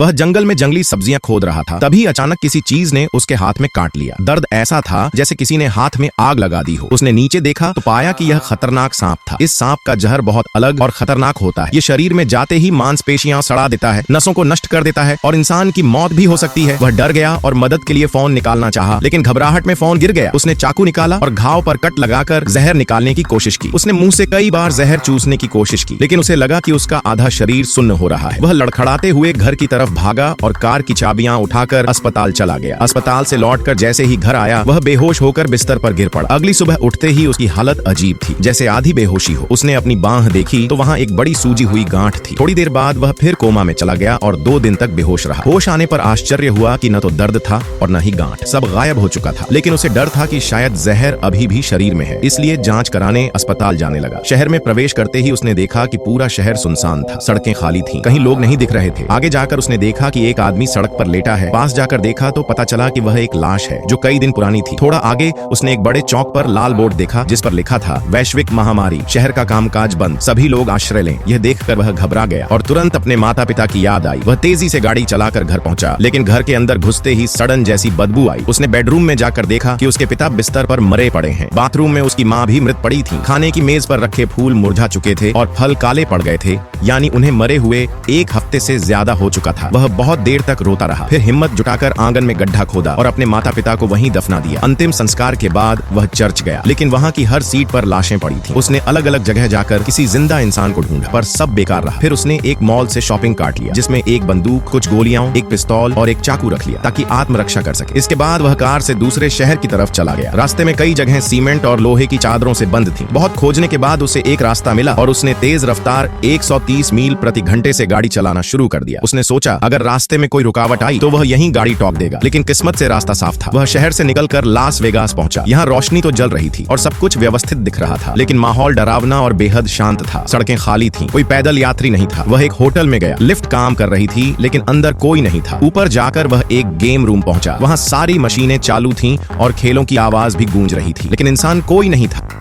वह जंगल में जंगली सब्जियां खोद रहा था। तभी अचानक किसी चीज ने उसके हाथ में काट लिया। दर्द ऐसा था जैसे किसी ने हाथ में आग लगा दी हो। उसने नीचे देखा तो पाया कि यह खतरनाक सांप था। इस सांप का जहर बहुत अलग और खतरनाक होता है। ये शरीर में जाते ही मांसपेशियां सड़ा देता है, नसों को नष्ट कर देता है और इंसान की मौत भी हो सकती है। वह डर गया और मदद के लिए फोन निकालना चाहा, लेकिन घबराहट में फोन गिर गया। उसने चाकू निकाला और घाव पर कट लगाकर जहर निकालने की कोशिश की। उसने मुंह से कई बार जहर चूसने की कोशिश की, लेकिन उसे लगा कि उसका आधा शरीर सुन्न हो रहा है। वह लड़खड़ाते हुए घर की तरफ भागा और कार की चाबियां उठाकर अस्पताल चला गया। अस्पताल से लौटकर जैसे ही घर आया, वह बेहोश होकर बिस्तर पर गिर पड़ा। अगली सुबह उठते ही उसकी हालत अजीब थी, जैसे आधी बेहोशी हो। उसने अपनी बांह देखी तो वहाँ एक बड़ी सूजी हुई गांठ थी। थोड़ी देर बाद वह फिर कोमा में चला गया और 2 दिन तक बेहोश रहा। होश आने पर आश्चर्य हुआ कि न तो दर्द था और न ही गांठ, सब गायब हो चुका था। लेकिन उसे डर था कि शायद जहर अभी भी शरीर में है, इसलिए जांच कराने अस्पताल जाने लगा। शहर में प्रवेश करते ही उसने देखा कि पूरा शहर सुनसान था, सड़कें खाली थीं, कहीं लोग नहीं दिख रहे थे। आगे जाकर उसने देखा कि एक आदमी सड़क पर लेटा है। पास जाकर देखा तो पता चला कि वह एक लाश है जो कई दिन पुरानी थी। थोड़ा आगे उसने एक बड़े चौक पर लाल बोर्ड देखा जिस पर लिखा था, वैश्विक महामारी, शहर का कामकाज बंद, सभी लोग आश्रय लें। यह देखकर वह घबरा गया और तुरंत अपने माता पिता की याद आई। वह तेजी से गाड़ी चलाकर घर पहुंचा, लेकिन घर के अंदर घुसते ही सड़न जैसी बदबू आई। उसने बेडरूम में जाकर देखा कि उसके पिता बिस्तर पर मरे पड़े हैं। बाथरूम में उसकी माँ भी मृत पड़ी थी। खाने की मेज पर रखे फूल मुरझा चुके थे और फल काले पड़ गए थे, यानी उन्हें मरे हुए 1 हफ्ते से ज्यादा हो चुका था। वह बहुत देर तक रोता रहा, फिर हिम्मत जुटाकर आंगन में गड्ढा खोदा और अपने माता पिता को वहीं दफना दिया। अंतिम संस्कार के बाद वह चर्च गया, लेकिन वहाँ की हर सीट पर लाशें पड़ी थी। उसने अलग अलग जगह जाकर किसी जिंदा इंसान को ढूंढा, पर सब बेकार रहा। फिर उसने एक मॉल से शॉपिंग कार्ट लिया, जिसमें एक बंदूक, कुछ गोलियां, एक पिस्तौल और एक चाकू रख लिया ताकि आत्मरक्षा कर सके। इसके बाद वह कार से दूसरे शहर की तरफ चला गया। रास्ते में कई जगह सीमेंट और लोहे की चादरों से बंद थी। बहुत खोजने के बाद उसे एक रास्ता मिला और उसने तेज रफ्तार 130 मील प्रति घंटे से गाड़ी चलाना शुरू कर दिया। उसने सोचा अगर रास्ते में कोई रुकावट आई तो वह यहीं गाड़ी टॉप देगा, लेकिन किस्मत से रास्ता साफ था। वह शहर से निकलकर लास वेगास पहुंचा। यहाँ रोशनी तो जल रही थी और सब कुछ व्यवस्थित दिख रहा था, लेकिन माहौल डरावना और बेहद शांत था। सड़कें खाली थीं, कोई पैदल यात्री नहीं था। वह एक होटल में गया। लिफ्ट काम कर रही थी, लेकिन अंदर कोई नहीं था। ऊपर जाकर वह एक गेम रूम पहुंचा। वहाँ सारी मशीनें चालू थीं और खेलों की आवाज भी गूंज रही थी, लेकिन इंसान कोई नहीं था।